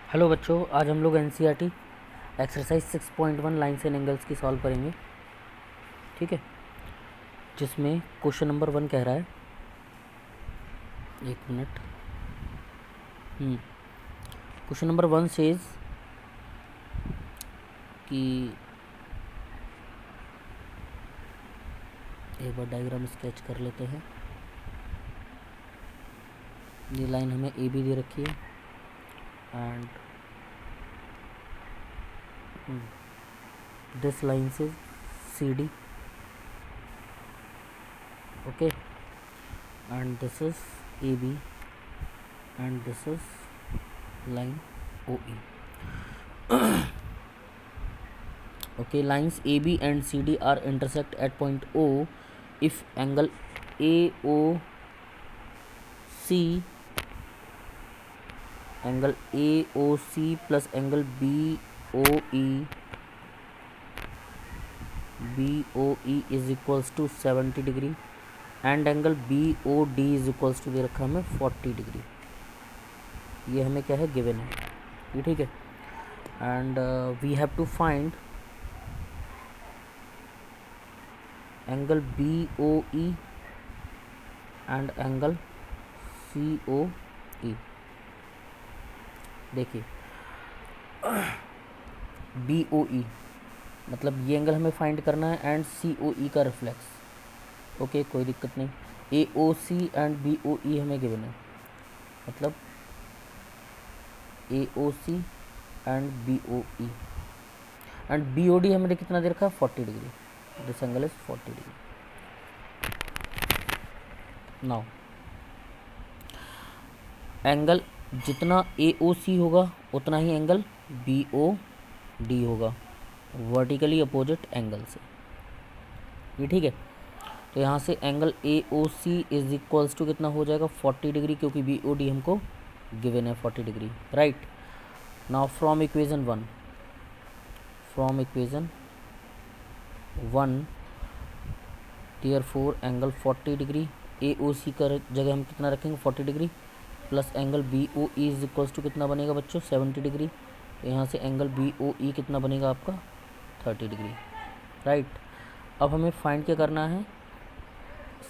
Hello बच्चों, आज हम लोग NCERT exercise 6.1 lines and angles की सॉल्व करेंगे। ठीक है, जिसमें क्वेश्चन नंबर 1 कह रहा है, एक मिनट। क्वेश्चन नंबर 1 सेज कि एक बार डायग्राम स्केच कर लेते हैं। ये लाइन हमें ए बी दे रखी है एंड दिस लाइन से C D, okay, and this is A B and this is line O E. Okay, lines AB and CD are intersect at point O if angle AOC plus angle BOE is equals to 70 degree and angle BOD is equals to दे रखा हमें 40 degree. ये हमें क्या है, given है ये, ठीक है। And we have to find angle BOE and angle COE। देखिए, BOE मतलब ये एंगल हमें फाइंड करना है एंड COE का रिफ्लेक्स, ओके, कोई दिक्कत नहीं। AOC एंड BOE हमें गिवन है, मतलब AOC and BOE and BOD हमें कितना दे रखा है, 40 degree. This angle is 40 degree. Now angle जितना AOC होगा उतना ही एंगल BOD होगा, वर्टिकली अपोजिट एंगल से, ये ठीक है। तो यहाँ से angle AOC is equals to कितना हो जाएगा, 40 डिग्री, क्योंकि BOD हमको गिवन है 40 degree, right. Now from equation 1 therefore angle 40 degree, AOC का जगह हम कितना रखेंगे, 40 degree, plus angle BOE is equals to कितना बनेगा बच्चों, 70 डिग्री। तो यहाँ से एंगल BOE कितना बनेगा आपका, 30 डिग्री, राइट। अब हमें फाइंड क्या करना है,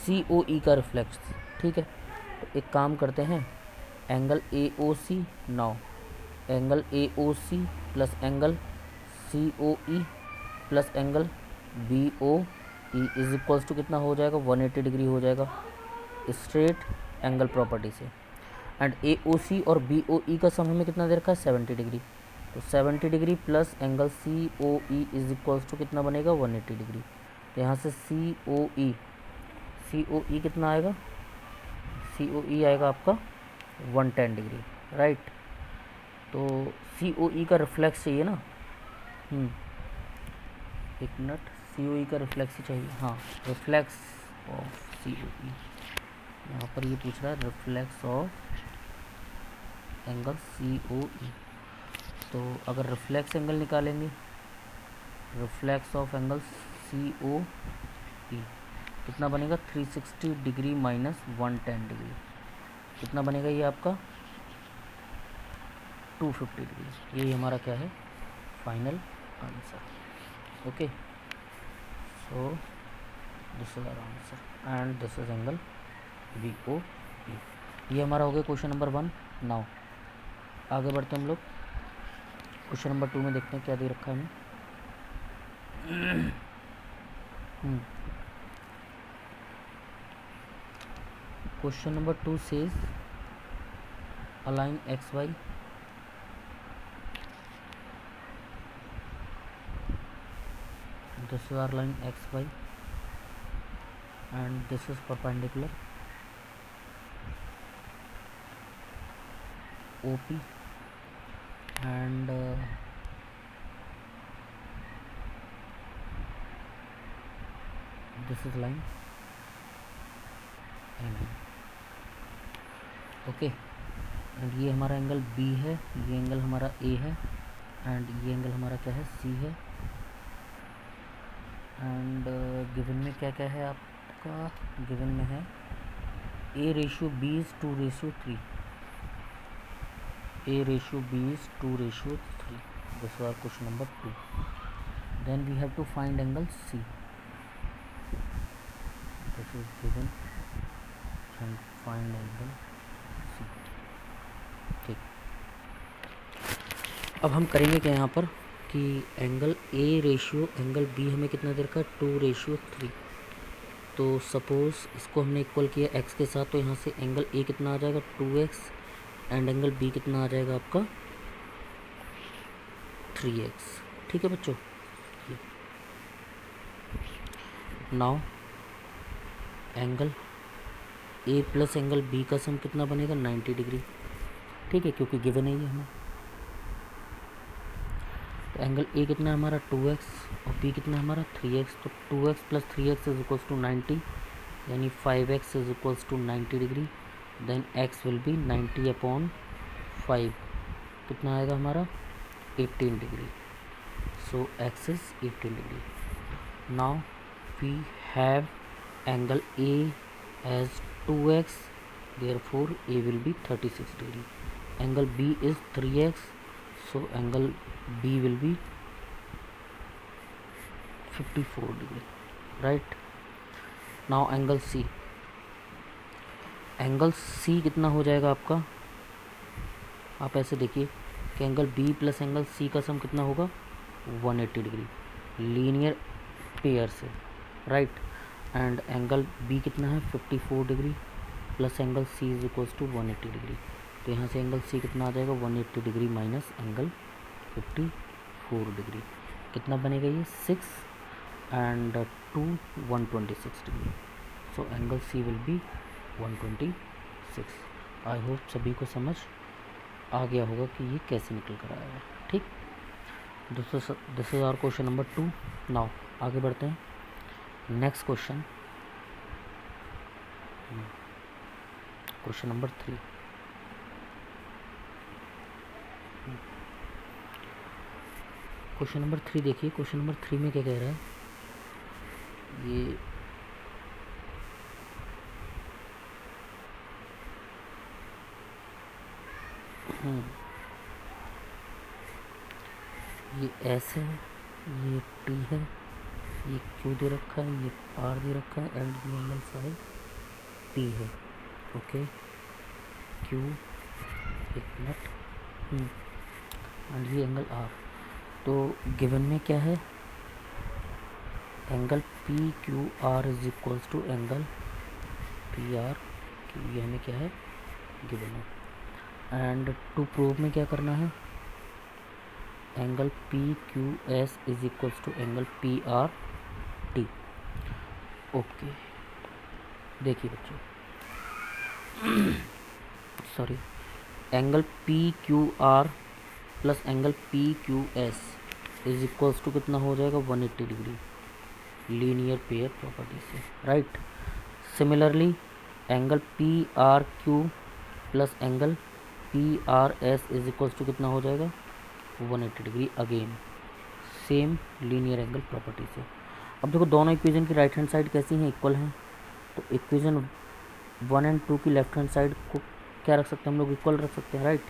COE का रिफ्लेक्स, ठीक है। तो एक काम करते हैं, angle AOC, now angle AOC plus angle COE plus angle BOE is equals to कितना हो जाएगा, 180 डिग्री हो जाएगा स्ट्रेट एंगल प्रॉपर्टी से। एंड AOC और BOE का सम हमें कितना दे रखा है, 70 डिग्री। तो 70 degree plus angle COE is equals to कितना बनेगा, 180 डिग्री। तो यहाँ से COE कितना आएगा, COE आएगा आपका 110 डिग्री, राइट। तो COE का रिफ्लेक्स चाहिए ना, एक मिनट, COE का रिफ्लेक्स ही चाहिए, हाँ, रिफ्लेक्स ऑफ COE। यहाँ पर ये पूछ रहा है रिफ्लेक्स ऑफ एंगल COE। तो अगर रिफ्लेक्स एंगल निकालेंगे, रिफ्लेक्स ऑफ एंगल COE कितना बनेगा, 360 डिग्री माइनस 110 डिग्री, कितना बनेगा ये आपका 250 डिग्री। यही हमारा क्या है, final answer, okay. So this is our answer and this is angle BOE। ये हमारा हो गया क्वेश्चन नंबर 1। नाउ आगे बढ़ते हम लोग क्वेश्चन नंबर 2 में, देखते हैं क्या दे रखा है हमें। Question number 2 says a line XY this is our line XY and this is perpendicular OP and this is line NN, okay. And ये हमारा एंगल B है, ये एंगल हमारा A है एंड ये एंगल हमारा क्या है, C है। एंड गिवन में क्या क्या है आपका, गिवन में है A/B is 2/3, A ratio B is 2:3. This is our question number 2. Then we have to find angle C. This is given and find angle C. ठीक, अब हम करेंगे क्या यहाँ पर कि angle A ratio angle B हमें कितना दे रखा है 2:3. तो सपोज़ इसको हमने इक्वल किया x के साथ, तो यहाँ से एंगल A कितना आ जाएगा 2x एंड एंगल B कितना आ जाएगा आपका 3x. ठीक है बच्चों. Now angle A plus angle B का सम कितना बनेगा 90 डिग्री. ठीक है, क्योंकि गिवन है ये हमें. तो एंगल A कितना है हमारा 2x और B कितना है हमारा 3x. तो 2x plus 3x is equals to 90, यानी 5x is equals to 90 degree. Then x will be 90 upon 5. कितना आएगा हमारा 18 degree. So x is 18 degree. Now we have angle A as 2x, therefore A will be 36 degree. Angle B is 3x, so angle B will be 54 degree. Right? Now angle C. Angle C कितना हो जाएगा आपका, आप ऐसे देखिए कि angle B plus angle C का sum कितना होगा 180 डिग्री लीनियर पेयर से. राइट. एंड एंगल B कितना है 54 degree plus angle C is equals to 180 degree. तो यहाँ से एंगल C कितना आ जाएगा 180 डिग्री माइनस एंगल 54 डिग्री. कितना बनेगा ये 6 and 2 126 degree. So angle C will be 126. I hope सभी को समझ आ गया होगा कि ये कैसे निकल कर आएगा. ठीक. This is our question number 2. Now आगे बढ़ते हैं. Next question, question number 3. Question number 3 देखिए. क्वेश्चन नंबर 3 में क्या कह रहा है, ये S है, ये T है, ये Q दे रखा है, ये R दे रखा है एंड ये एंगल साइड P है. ओके. Q एक मिनट एंड ये एंगल R. तो गिवन में क्या है, angle P Q R is equals to angle P R Q. ये हमें क्या है गिवन है. एंड टू प्रूव में क्या करना है, angle P Q S is equals to angle P R T. Okay. देखिए बच्चों, sorry, angle P Q R plus angle P Q S is equals to कितना हो जाएगा 180 डिग्री लीनियर पेयर प्रॉपर्टी से. Right. Similarly angle P R Q plus angle P R S is equals to कितना हो जाएगा 180 degree. Again same linear angle property से. अब देखो दोनों इक्वेशन की राइट हैंड साइड कैसी हैं, इक्वल हैं. तो इक्वेशन 1 एंड 2 की लेफ्ट हैंड साइड को क्या रख सकते हैं हम लोग, इक्वल रख सकते हैं. राइट.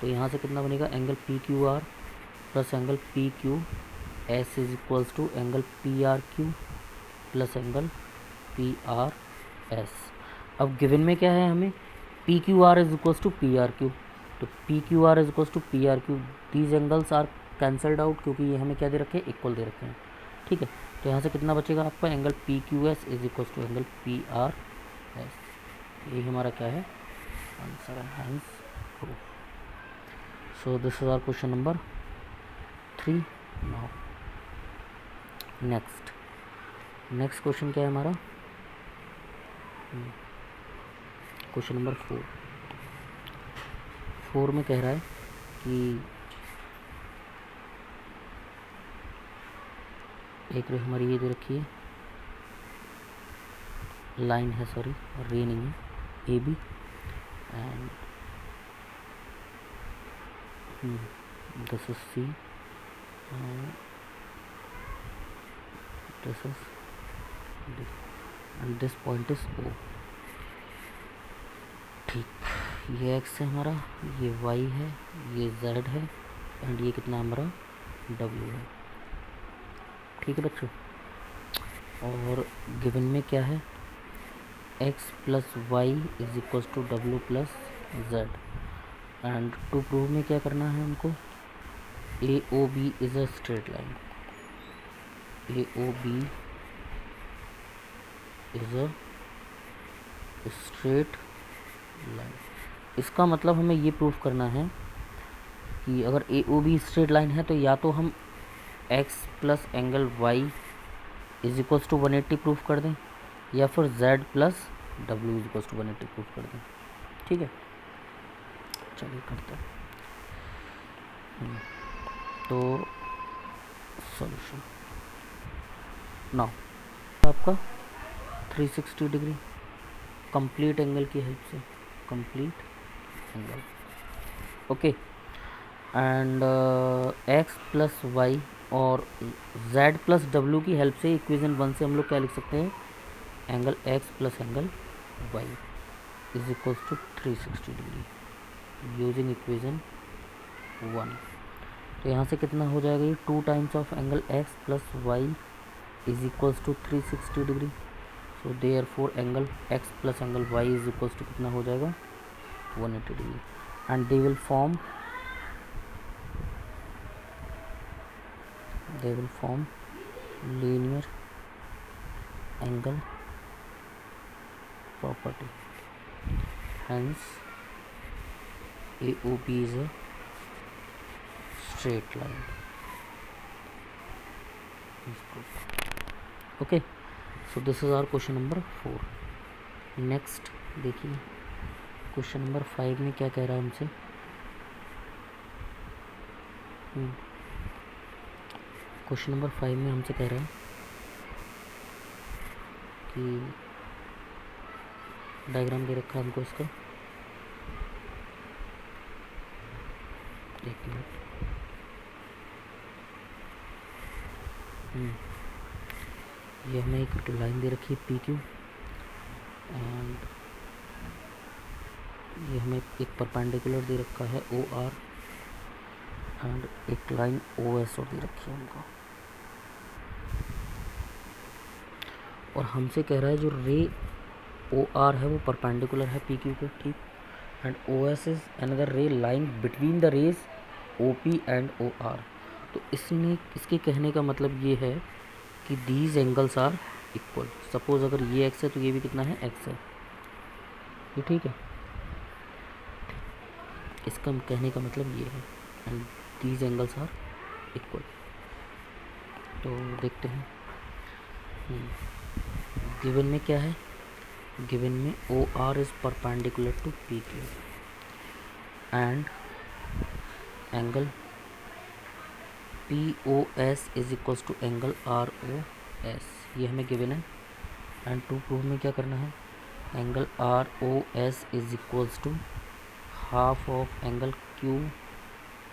तो यहाँ से कितना बनेगा, angle P Q R plus angle P Q S is equals to angle P R Q plus angle P R S. अब गिवन में क्या है हमें, P Q R is equals to P R Q. तो P Q R is equals to P R Q. These angles are cancelled out क्योंकि ये हमें क्या दे रखे हैं, इक्वल दे रखे हैं. ठीक है. तो यहाँ से कितना बचेगा आपका, angle P Q S is equals to angle P R S. यही हमारा क्या है आंसर है, hence proof. So this is our question number 3. Now next question क्या है हमारा, क्वेश्चन नंबर 4 में कह रहा है कि एक रे हमारी ये दे रखी है, लाइन है, सॉरी रे नहीं है, A B and this is C and this is D and this point is O. ठीक. ये एक्स है हमारा, ये वाई है, ये जेड है, एंड ये कितना हमारा डब्ल्यू है। ठीक है बच्चों, और गिवन में क्या है, x plus y is equals to डब्ल्यू plus z. And to prove में क्या करना है हमको, A O B is a straight line, A O B is a straight line. इसका मतलब हमें ये प्रूफ करना है कि अगर A O B straight line है तो या तो हम x plus angle y is equals to 180 proof कर दें, या फिर z plus W is equals to 180 proof कर दें। ठीक है, चलिए करते हैं। तो सॉल्यूशन नाउ आपका 360 डिग्री कंप्लीट एंगल की हेल्प से, complete angle, okay. And x plus y और z प्लस डब्ल्यू की हेल्प से इक्वेशन 1 से हम लोग क्या लिख सकते हैं, angle x plus angle y is equals to 360 degree using equation 1। तो यहाँ से कितना हो जाएगा, ये 2 times of angle x plus y is equals to 360 degree. So therefore angle x plus angle y is equals to कितना हो जाएगा, 180 degree. And they will form linear angle property, hence AOB is a straight line. Okay, so this is our question number 4. next देखिए question number 5 में क्या कह रहा है हमसे, क्वेश्चन नंबर 5 में हमसे कह रहा है कि डायग्राम दे रखा है हमको इसका, एक मिनट, ये हमें एक लाइन दे रखी है पी क्यू, एंड ये हमें एक परपेंडिकुलर दे रखा है ओ आर, एंड एक लाइन ओ एस और दे रखी है हमको, और हमसे कह रहा है जो रे ओ आर है वो परपेंडिकुलर है पी क्यू के, ठीक। And O S is another ray line between the rays O P and O R. तो इसके कहने का मतलब ये है कि these angles are equal. Suppose अगर ये एक्स है तो ये भी कितना है, एक्स है, ये ठीक है। इसका कहने का मतलब ये है, and these angles are equal. तो देखते हैं गिवन में क्या है, गिवन में O R is perpendicular to P Q and angle P O S is equals to angle R O S, ये हमें गिवन है। एंड टू प्रूव में क्या करना है, angle R O S is equals to half of angle Q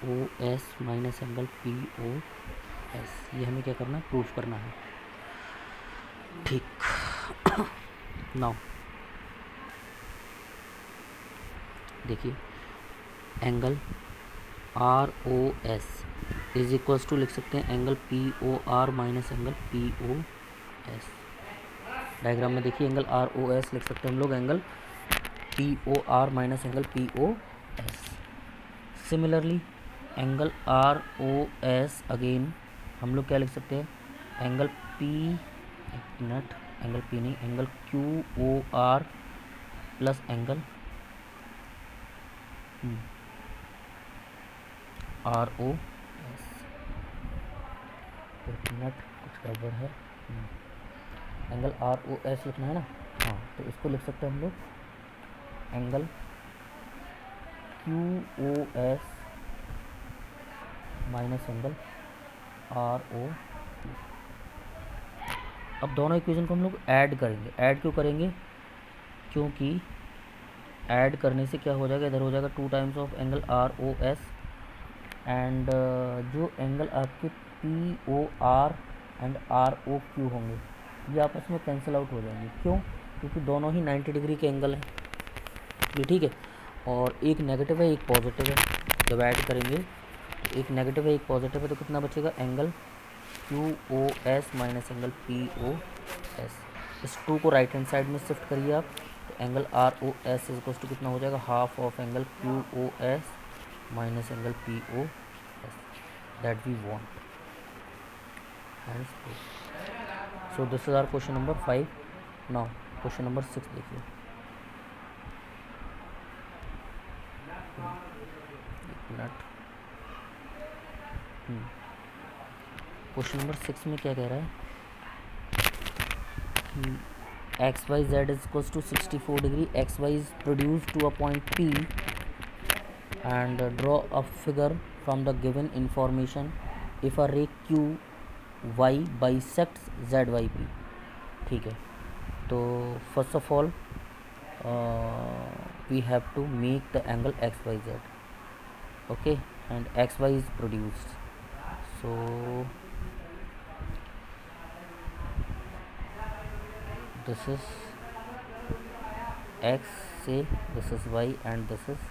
O S minus angle P O S, ये हमें क्या करना है, प्रूफ करना है, ठीक। नाउ देखिए angle R O S is equals to लिख सकते हैं angle P O R minus angle P O S. Diagram में देखिए एंगल आर ओ एस लिख सकते हैं हम लोग angle P O R minus angle P O S. Similarly angle R O S again हम लोग क्या लिख सकते हैं, एंगल पी, एक मिनट, एंगल पी नहीं, angle Q O R plus angle R O S. एक मिनट, कुछ गड़बड़ है, एंगल आर ओ एस लिखना है ना, हाँ, तो इसको लिख सकते हैं हम लोग angle Q O S minus angle R O. अब दोनों इक्वेशन को हम लोग ऐड करेंगे। ऐड क्यों करेंगे, क्योंकि ऐड करने से क्या हो जाएगा, इधर हो जाएगा 2 times of angle R O S, and जो एंगल आपके P O R and R O Q होंगे ये आपस में कैंसिल आउट हो जाएंगे। क्यों, क्योंकि दोनों ही 90 डिग्री के एंगल हैं, ये ठीक है। और एक नेगेटिव है एक पॉजिटिव है, जब ऐड करेंगे एक नेगेटिव है एक पॉजिटिव है तो कितना बचेगा, angle Q O S minus angle P O S. इस 2 को राइट हैंड साइड में शिफ्ट करिए आप, तो angle R O S is equals to कितना हो जाएगा, half of angle Q O S minus angle P O S, that we want. So this is our question number 5. Now question number 6 देखिए। Question number 6 में क्या कह रहा है कि x y z is equals to 64 degree, x y is produce to a point P and draw a figure from the given information if a ray Q Y bisects Z Y P. ठीक है, तो first of all we have to make the angle xyz, okay, and xy is produced, so this is x, say this is y and this is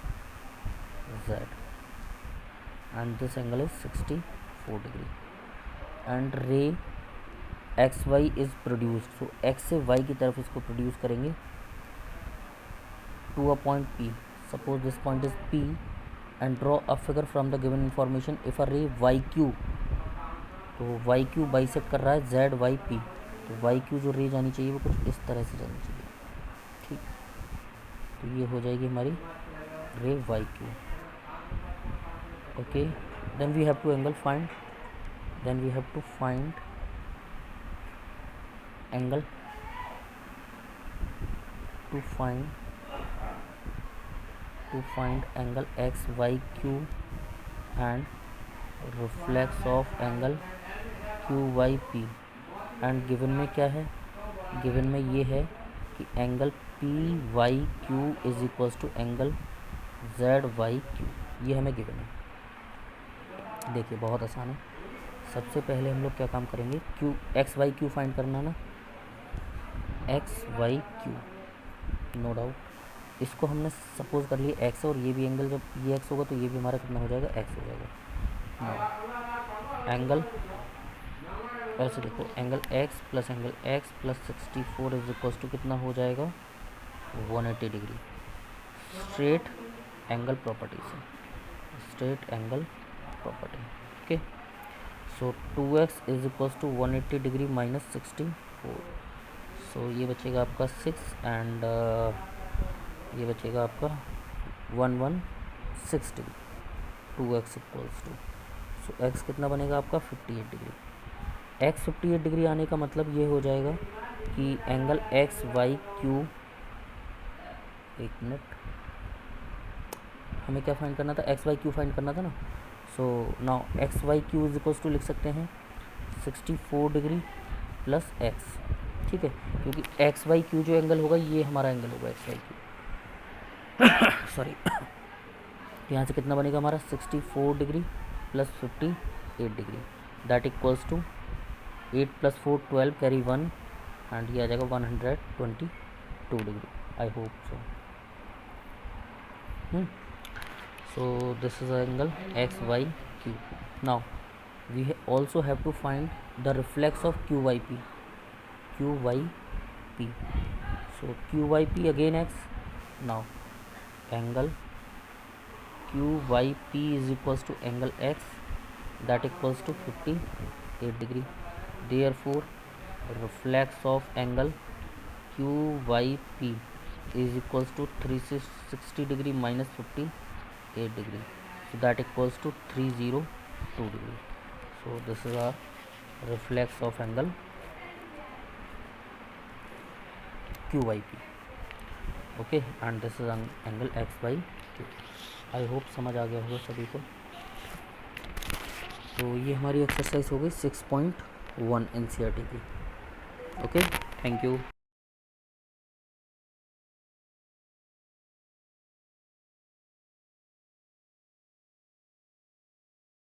z, and this angle is 64 degree and ray xy is produced, so x से y की तरफ इसको produce करेंगे to a point P. Suppose this point is P and draw a figure from the given information if a ray YQ, तो YQ bisect कर रहा है ZYP, तो YQ जो रे जानी चाहिए वो कुछ इस तरह से जानी चाहिए। ठीक, तो ये हो जाएगी हमारी ray YQ। Okay, then we have to angle find, then we have to find angle, to find angle XYQ and reflex of angle QYP, and given में क्या है, given में ये है कि angle PYQ is equals to angle ZYQ, ये हमें given है। देखिए बहुत आसान है, सबसे पहले हम लोग क्या काम करेंगे, क्यू XYQ फाइंड करना ना, XYQ नो डाउट, इसको हमने सपोज कर लिया x, और ये भी एंगल जब ये x होगा तो ये भी हमारा कितना हो जाएगा, x हो जाएगा। एंगल ऐसे देखो, angle x plus angle x plus 64 is equals to कितना हो जाएगा, 180 डिग्री। स्ट्रेट एंगल प्रॉपर्टी से, straight angle property, okay. So 2x is equals to 180 degree minus 64, so ये बचेगा आपका 6 एंड ये बचेगा आपका 116 degree, 2x equals to, so x कितना बनेगा आपका 58 डिग्री। x 58 डिग्री आने का मतलब ये हो जाएगा कि एंगल एक्स वाई क्यू, एक मिनट, हमें क्या फाइंड करना था, एक्स वाई क्यू फाइंड करना था ना। So now X Y Q is equals to लिख सकते हैं 64 डिग्री प्लस एक्स, ठीक है, क्योंकि एक्स वाई क्यू जो एंगल होगा ये हमारा एंगल होगा एक्स वाई क्यू, सॉरी। तो यहाँ से कितना बनेगा हमारा 64 degree plus 58 degree, that equals to 8 plus 4 12 carry 1 and ये आ जाएगा 122 degree, I hope so. So this is angle XYQ. Now we also have to find the reflex of QYP. QYP. So QYP again X. Now angle QYP is equals to angle X, that equals to 58 degree. Therefore reflex of angle QYP is equals to 360 degree minus 58 degree, so that equals to 302 degree. So this is our reflex of angle QYP, okay, and this is angle XYQ. I hope समझ आ गया होगा सभी को। तो ये हमारी exercise हो गई 6.1 NCERT की, ओके, थैंक यू।